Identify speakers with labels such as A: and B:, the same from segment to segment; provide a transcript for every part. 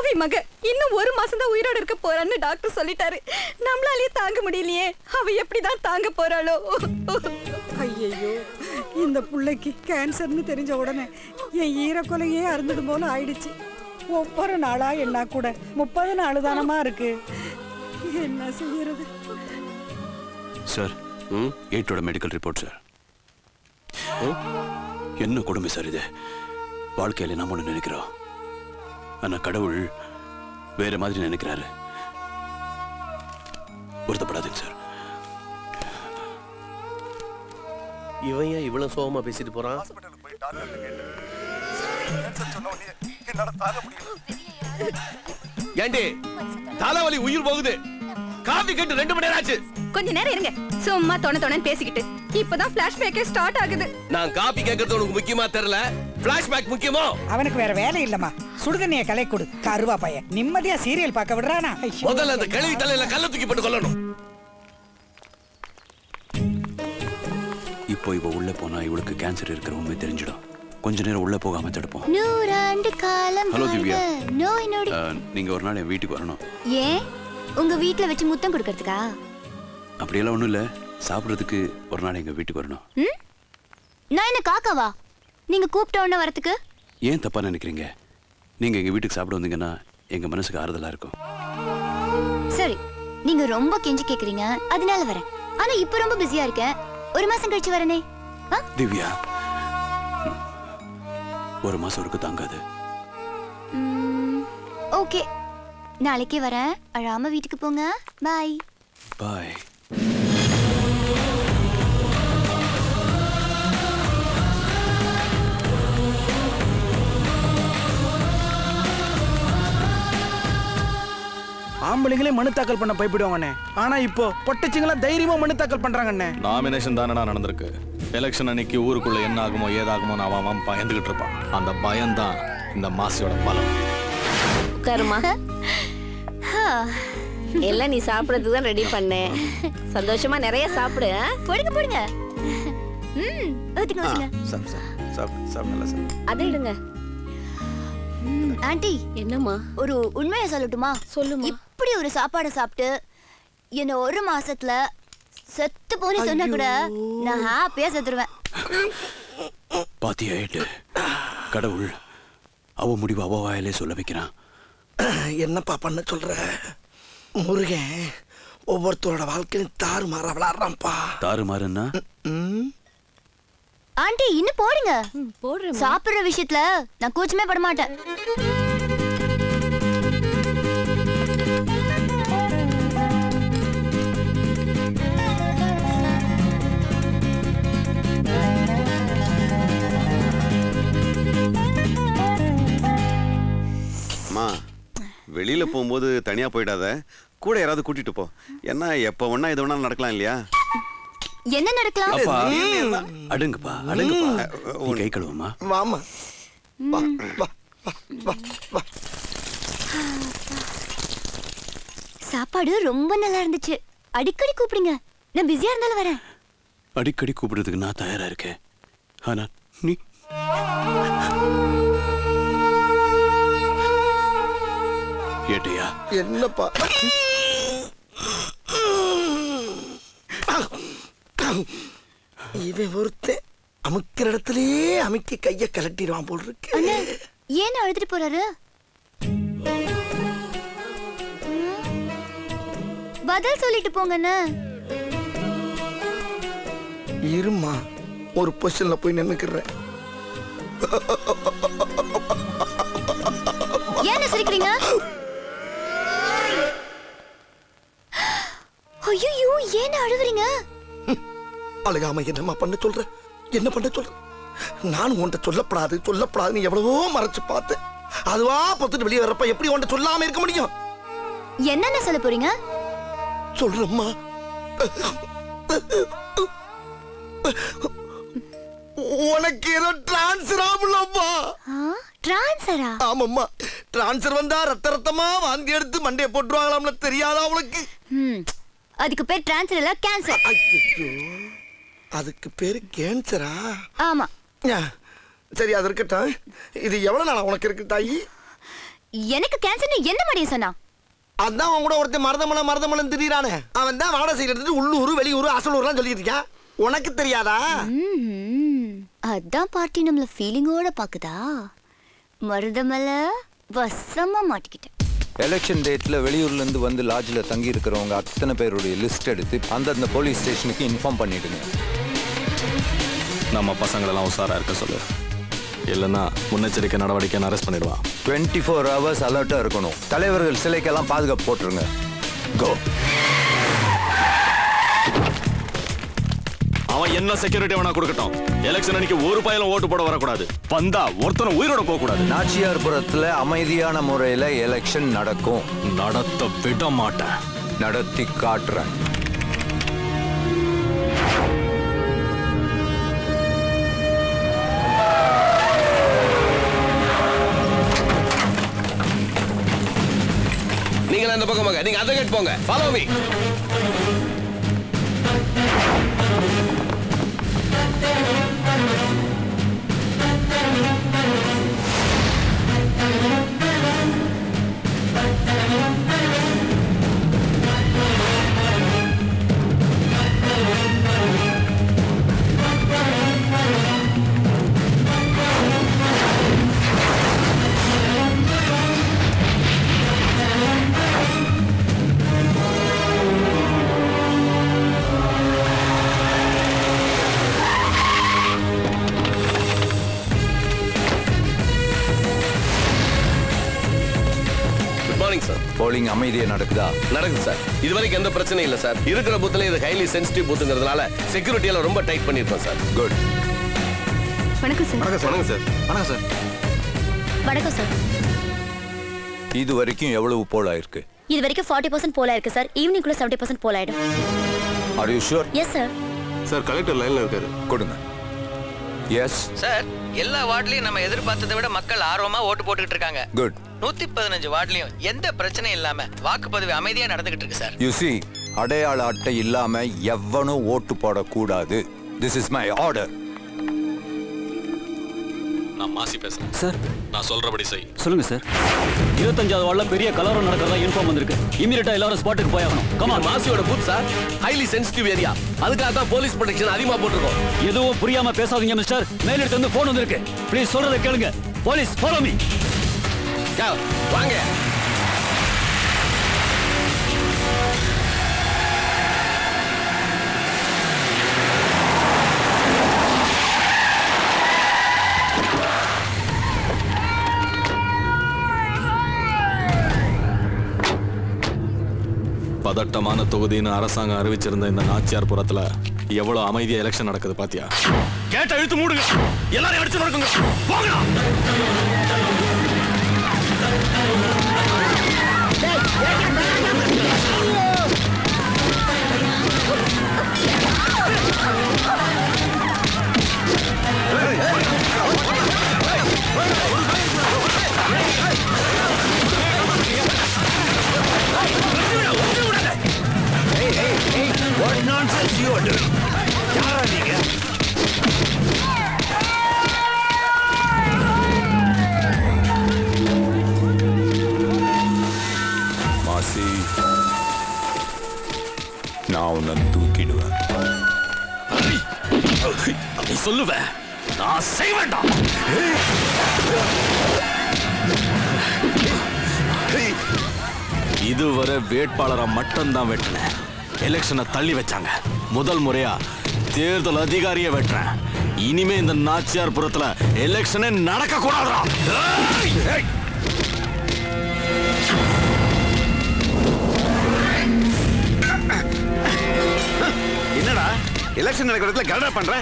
A: பாவி மக இன்னும் 1 மாசம் தான் உயிரோட இருக்க போறான்னு டாக்டர் சொல்லிட்டாரு. நம்மளாலே தாங்க முடியலையே. அவ எப்படிதான் தாங்க போறாளோ?
B: ஐயோ, இந்த பிள்ளைக்கு கேன்சர்னு தெரிஞ்ச உடனே என் ஈரக்கொலையே அருந்தது போல ஆயிடுச்சு. ஒவ்வொரு நாளா என்ன கூட 30 நாள் தானமா இருக்கு. என்ன செய்யறது?
C: சார், 8ஓட மெடிக்கல் ரிப்போர்ட் சார். என்ன கொடுமை சார் இது? வாழ்க்கையில நாம ஒண்ணு நினைக்கிறோம், ஆனா கடவுள் வேற மாதிரி நினைக்கிறாரு. வருத்தப்படாதுங்க சார்.
D: இவன் ஏன் இவ்வளவு சோகமா பேசிட்டு போறான்? ஏண்டி தலைவலி உயிர் போகுது. காபி கேட்டு 2 மணி நேரம் ஆச்சு.
A: கொஞ்ச நேரம் இருங்க. சும்மா தொணன்னு பேசிக்கிட்டு. இப்பதான் ஃபிளாஷ்பேக்கே ஸ்டார்ட் ஆகுது.
D: நான் காபி கேட்கறது உனக்கு முக்கியமா தெரியல, ஃபிளாஷ்பேக் முக்கியமோ?
B: அவனுக்கு வேற வேலை இல்லம்மா. சுடுதண்ணிய கலை கொடு. கருவா பையன் நிம்மதியா சீரியல் பார்க்க விடுறானா?
D: முதல்ல அந்த கழுவி தலையில கல்ல தூக்கி போட்டு கொல்லணும்.
C: இப்போ இவ உள்ள போனா இவளுக்கு கேன்சர் இருக்கிற உண்மை தெரிஞ்சிடும். கொஞ்ச நேரம் உள்ள போகாம தடுப்போம்.
E: 100 ஆண்டு காலம்.
C: ஹலோ திவ்யா,
E: நோய் நொடி.
C: நீங்க ஒரு நாள் என் வீட்டுக்கு வரணும்.
E: ஏன்? உங்க வீட்ல வச்சு முத்தம் கொடுக்கிறதுக்கா?
C: அப்படியெல்லாம் ஒண்ணும் இல்ல, சாப்பிடுறதுக்கு ஒரு நாள் எங்க வீட்டுக்கு வரணும்.
E: நான் என்ன காக்காவா நீங்க கூப்பிட்ட உடனே வரதுக்கு?
C: ஏன் தப்பா நினைக்கிறீங்க? நீங்க எங்க வீட்டுக்கு சாப்பிட வந்தீங்கன்னா எங்க மனசுக்கு ஆறுதலா இருக்கும்.
E: சரி, நீங்க ரொம்ப கெஞ்சி கேக்குறீங்க, அதனால வரேன். ஆனா இப்ப ரொம்ப பிஸியா இருக்கேன். 1 மாசம் கழிச்சு வரனே.
C: திவ்யா, 1 மாசம் இருக்கு தாங்காது.
E: ஓகே, நாளைக்கே வரேன். அழாம வீட்டுக்கு போங்க. By
C: by.
F: ஆம்பளைங்களே மனு தாக்கல் பண்ண பயப்படுவாங்கண்ணே. ஆனா இப்போ பொட்டச்சிங்களா தைரியமா மனு தாக்கல் பண்றாங்கண்ணே.
G: நாமினேஷன் தானடா நடந்திருக்கு. எலெக்ஷன் அன்னைக்கு ஊருக்குள்ள என்ன ஆகுமோ ஏதாகுமோ அவன் பயந்துகிட்டு இருப்பான். அந்த பயம்தான் இந்த மாசியோட பலம்.
H: உட்காருமா. எல்லாம் நீ சாப்பிடறதுக்கு தான் ரெடி பண்ணேன். சந்தோஷமா நிறைய சாப்பிடு.
E: போடுங்க போடுங்க.
H: அதை இடுங்க.
E: ஆண்டி,
H: என்னம்மா?
E: ஒரு உண்மையை சொல்லட்டுமா?
H: சொல்லுமா.
E: இப்படி ஒரு சாப்பாடு சாப்பிட்டு என்ன 1 மாசத்துல செத்து போனி சொன்னா கூட நான் ஹாப்பியா செத்துருவேன்.
C: பாத்தியாயிட்டு கடவுள் அவ முடிவு அவ வாயிலே சொல்ல வைக்கிறான்.
F: என்னப்பா பண்ண சொல்ற? முருகன் ஒவ்வொருத்தரோட வாழ்க்கையும் தாறுமாறா விளையாடுறான்ப்பா.
C: தாறுமாறுன்னா?
E: ஆண்டி இன்னும் போடுங்க.
H: போடுறேன்.
E: சாப்பிடுற விஷயத்துல நான் கூச்சமே பட மாட்டேன்.
I: அம்மா, வெளியில போகும்போது தனியா போயிடாத, கூட யாராவது கூட்டிட்டு போ. என்ன எப்ப ஒண்ணா இது ஒண்ணா நடக்கலாம் இல்லையா?
E: என்ன நடக்கலாம்?
C: அப்பா அடுங்கப்பா, அடுங்கப்பா. நீ கை கழுவுமா?
F: வாமா. வா வா வா வா.
E: சாப்பாடு ரொம்ப நல்லா இருந்துச்சு. அடிக்கடி கூப்பிடுங்க. நான் பிஸியா இருந்தாலும் வரேன்.
C: அடிக்கடி கூப்பிடுறதுக்கு நான் தயாரா இருக்கேன். ஆனா நீ ஏட்டையா?
F: என்னப்பா? இவன் ஒருத்தன் அமுக்கிற இடத்துலயே அமுக்கி கைய கலட்டிடுவான் போல் இருக்கு.
E: ஏன் அழுதுட்டு போறாரு? பதில் சொல்லிட்டு போங்கண்ணா.
F: இருமா, ஒரு பொசிஷன்ல போய் நின்னுக்கிறேன்.
E: ஏன் சிரிக்கிறீங்க? ஐயோ, ஏன் அழுகுறீங்க?
F: அழுகாம என்னமா பண்ண சொல்ற? என்ன பண்ண சொல்ற? நானும் உன்கிட்ட சொல்லப்படாதுன்னு எவ்வளவோ மறைச்சு பார்த்தேன். அதுவா பொத்துட்டு வெளியே வரப்ப எப்படி உன்கிட்ட சொல்லாம இருக்க முடியும்?
E: என்னென்ன சொல்ல போறீங்க?
F: சொல்றம்மா. உனக்கு ஏதோ டிரான்ஸ்ஃபர் ஆகலப்பா.
E: டிரான்ஸ்ஃபரா?
F: ஆமாம்மா, டிரான்ஸ்ஃபர் வந்தா ரத்தமா வாந்தி எடுத்து மண்டைய போட்டுருவாங்களாம்ல, தெரியாதா அவளுக்கு?
E: அதுக்கு பேர் டிரான்ஸ்ஃபர் இல்ல, கேன்சர்.
F: ஐயோ, அதுக்கு பேரு கேன்சரா?
E: ஆமா.
F: சரி, அது இருக்கட்டும். இது எவ்வளவு நாளா உனக்கு இருக்கு தாயி?
E: எனக்கு கேன்சர்னு என்ன மடிய சொன்னா?
F: அதான் அவன் கூட ஒருத்தன் மருதமலை திடீரானே. அவன் தான் வாடகை சைடு எடுத்துட்டு உள்ளூர் வெளியூர் அசலூர்லாம் சொல்லிட்டு இருக்கான். உனக்கு தெரியாதா?
E: அதான் பார்ட்டி நம்மள ஃபீலிங்கோட பாக்குதா? மருதமலை வசமா மாட்டிக்கிட்டேன்.
J: எலெக்ஷன் டேட்ல வெளியூர்ல இருந்து வந்து லாட்ஜ்ல தங்கி இருக்கிறவங்க அத்தனை பேருடைய லிஸ்ட் எடுத்து அந்தந்த போலீஸ் ஸ்டேஷனுக்கு இன்ஃபார்ம் பண்ணிடுங்க.
G: நம்ம பசங்களெல்லாம் உஷாரா இருக்க சொல்லு, இல்லைன்னா முன்னெச்சரிக்கை நடவடிக்கை அரெஸ்ட் பண்ணிடுவான்.
J: 24 hours அலர்ட்டா இருக்கணும். தலைவர்கள் சிலைக்கெல்லாம் பாதுகாப்பு போட்டுருங்க. கோ.
G: அவன் என்ன செக்யூரிட்டி வேணா கொடுக்கட்டும், எலெக்ஷன் அன்னைக்கு ஒரு பையலும் ஓட்டு போட வரக்கூடாது. வந்தா ஒருத்தனை உயிரோட போக கூடாது.
J: நாச்சியார்புரத்துல அமைதியான முறையில எலெக்ஷன் நடக்கும்.
G: நடத்த விட மாட்டேன்,
J: நடத்தி காட்டுறேன்.
D: நீங்க அந்த பக்கம் போங்க, நீங்க அந்த கேட் போங்க. Follow me.
J: போலிங் அமைதியா நடக்குதா?
D: நடக்குது சார். இதுவரைக்கும் எந்த பிரச்சனையும் இல்லை சார். இருக்கிற பூத்துல இது ஹைலி சென்சிட்டிவ் பூத்துங்கிறதுனால செக்யூரிட்டி எல்லாம் ரொம்ப டைட் பண்ணிருக்கோம் சார்.
J: குட்.
A: வணக்கம் சார்.
D: வணக்கம் சார்.
C: வணக்கம் சார்.
E: வணக்கம் சார்.
J: இது வரைக்கும் எவ்வளவு போல் ஆயிருக்கு?
E: இது வரைக்கும் 40% போல் ஆயிருக்கு சார். ஈவினிங் குள்ள 70% போல் ஆயிடும்.
J: Are you sure?
E: Yes sir.
D: Sir collector லைன்ல இருக்காரு,
J: கொடுங்க. Yes
K: sir. எல்லா வார்டுலயும் நம்ம எதிர்பார்த்ததை விட மக்கள் ஆர்வமா ஓட்டு போட்டுக்கிட்டு இருக்காங்க.
J: குட்.
K: 115 வார்டுலயும் எந்த பிரச்சனையும் இல்லாம வாக்குப்பதிவு அமைதியா நடந்துகிட்டு இருக்கு சார்.
J: யூ see, அடையாள அட்டை இல்லாம எவனும் ஓட்டு போடக்கூடாது. This is my order.
G: நான் மாசி பேசுறேன்
C: சார்.
G: நான் சொல்றபடி செய்.
C: சொல்லுங்க சார். 25வது வார்டுல பெரிய கலவரம் நடக்கிறதா இன்ஃபார்ம் வந்திருக்கு. இமிடியேட்டா எல்லாரும் ஸ்பாட்டுக்கு போய் ஆகணும். Come on.
D: மாசியோட booth sir highly sensitive area. அதுக்காக தான் போலீஸ் ப்ரொடெக்ஷன் அதிகமா போட்டுருக்கோம்.
C: எதுவும் புரியாம பேசாதீங்க மிஸ்டர். மேலிடத்துல இருந்து போன் வந்திருக்கு. ப்ளீஸ் சொல்றதை கேளுங்க. Police follow me.
D: வாங்க.
G: பதட்டமான தொகுதின்னு அரசாங்கம் அறிவிச்சிருந்த இந்த நாச்சியார்புரத்துல எவ்வளவு அமைதியா எலெக்ஷன் நடக்குது பாத்தியா? கேட்ட இழுத்து மூடுங்க, எல்லாரும் அடிச்சு நடக்குங்க. போங்கடா.
J: What nonsense you are doing? யாரா நீங்க? மாசி, நான் உன்னை தூக்கிடுவேன்.
G: நீ சொல்லுவ, நான் செய்வேன்டா. இதுவரை வேட்பாளரை மட்டும்தான் வெட்டினேன். எலெக்ஷனை தள்ளி வச்சாங்க. முதல் முறையா தேர்தல் அதிகாரியை வெட்டுறேன். இனிமே இந்த நாச்சியார்புரத்துல எலெக்ஷனே நடக்க கூடாதுடா.
I: என்னடா எலெக்ஷன் நடக்கிற இடத்துல கலடா பண்ற?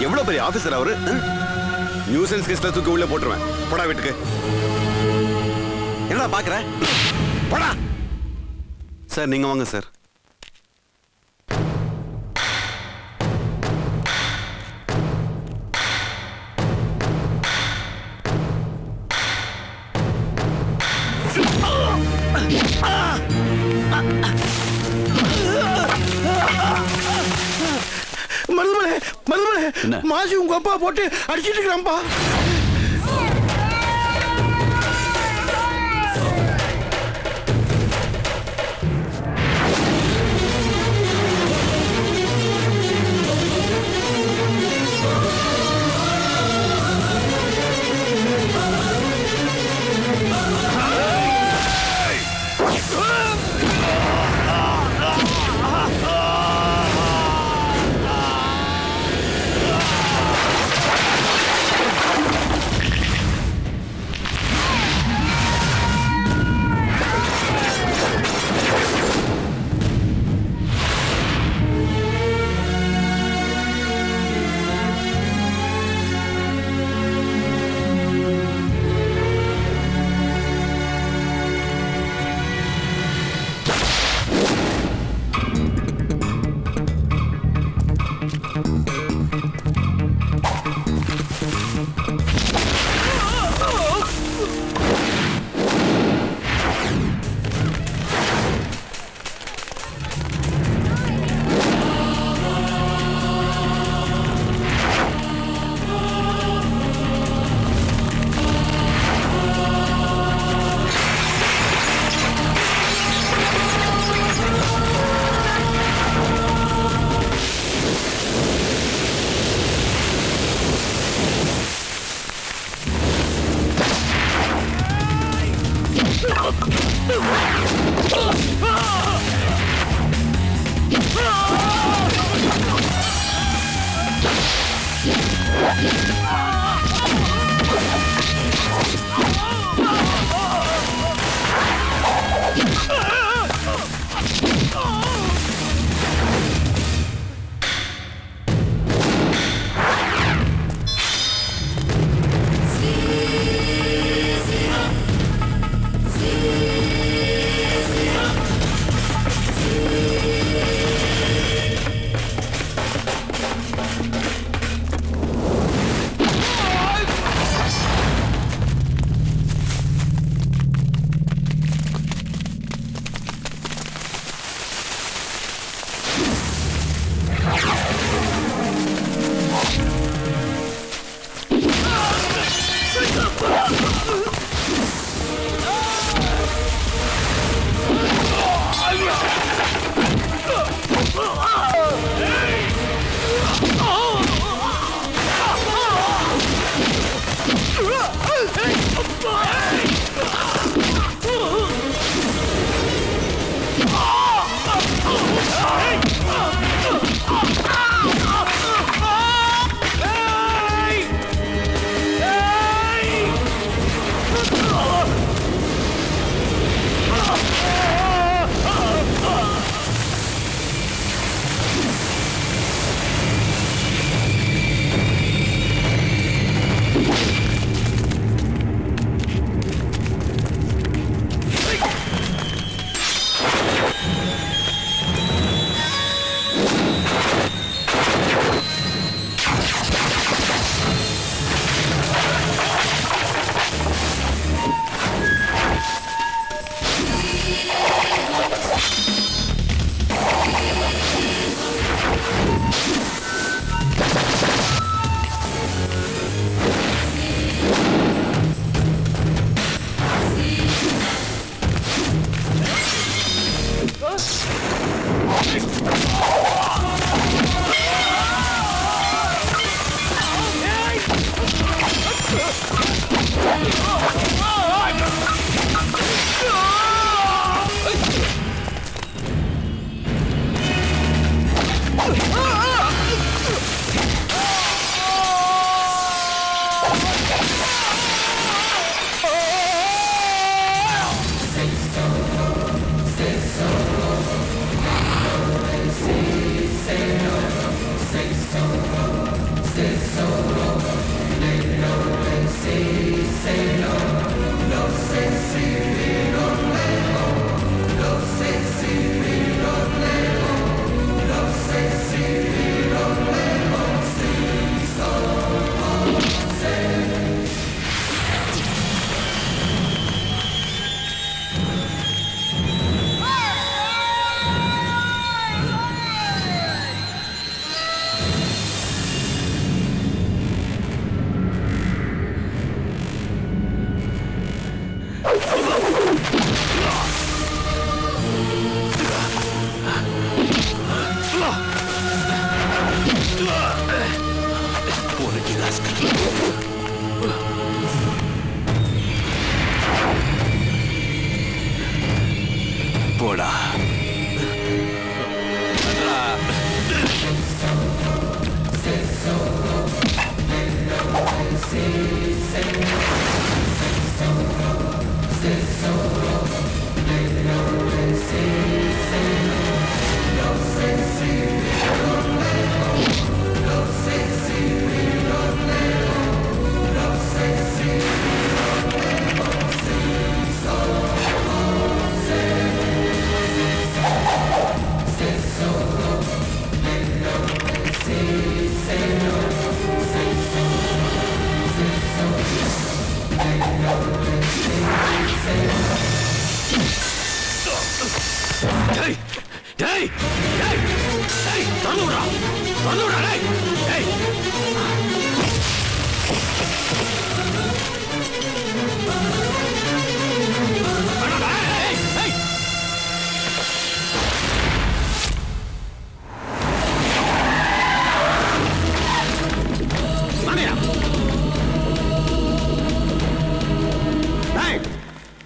I: எவ்வளவு பெரிய ஆபீசர் அவரு. நியூசன்ஸ் கேஸ்ல தூக்கி உள்ள போட்டுருவேன். போடா வீட்டுக்கு. என்னடா பாக்குற? போடா. சார் நீங்க வாங்க சார்.
C: என்ன
F: மாசி உங்க அப்பா போட்டு அடிச்சிட்டு இருக்கிறான்பா.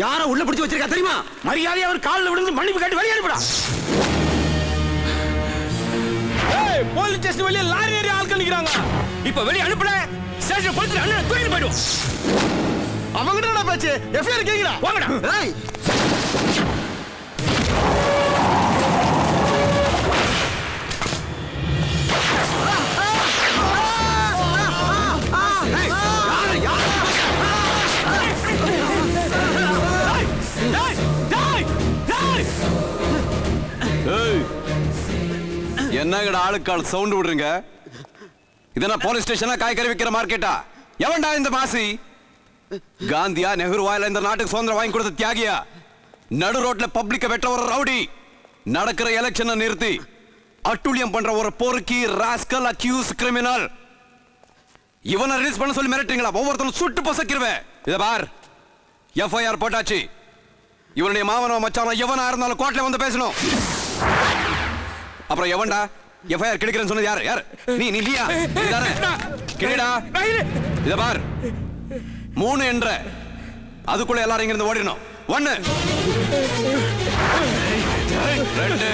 L: யார உள்ள பிடிச்சு வச்சிருக்கா தெரியுமா? மரியாதை அவர் காலில் விழுந்து மன்னிப்பு கேட்டு வெளியே அனுப்புடா. ஏய், போலீஸ் ஸ்டேஷன் வெளியே லாரி ஏறி ஆட்கள் நிக்கிறாங்க. இப்ப வெளியே அனுப்புல ஸ்டேஷன் போலீஸ் அண்ணன் தூக்கிட்டு போய்டும். அவங்க என்ன பேச்சு? எஃப்ஐஆர் கேக்குறா. வாங்கடா. ஏய்.
C: என்னங்கடா ஆளுக்கால் சவுண்ட் விடுறீங்க? இதென்ன போலீஸ் ஸ்டேஷனா காய்கறி விக்கிற மார்க்கெட்டா? எவன்டா இந்த மாசி? காந்தியா நெஹ்ருவா இல்ல இந்த நாட்டுக்கு சுதந்திரம் வாங்கி கொடுத்த தியாகியா? நடு ரோட்ல பப்ளிக்க வெட்ட ஒரு ரவுடி நடக்கிற எலெக்ஷனை நிறுத்தி அட்டுழியம் பண்ற ஒரு பொறுக்கி ராஸ்கல் அக்யூஸ் கிரிமினல் இவனை ரிலீஸ் பண்ண சொல்லி மிரட்டுறீங்களா? ஒவ்வொருத்தரும் சுட்டு பொசக்கிருவேன். இத பார், எஃப்ஐஆர் போட்டாச்சு. இவனுடைய மாமனோ மச்சானோ எவனா இருந்தாலும் கோர்ட்ல வந்து பேசணும். அப்புறம் எவன்டா எஃப்ஐஆர் கிடைக்கிறேன்னு சொன்னது? யாரு யாரு? நீயா? கிடடா. இத பார், 3 என்ற அதுக்குள்ள எல்லாரும் இங்க இருந்து ஓடிடணும். 1 2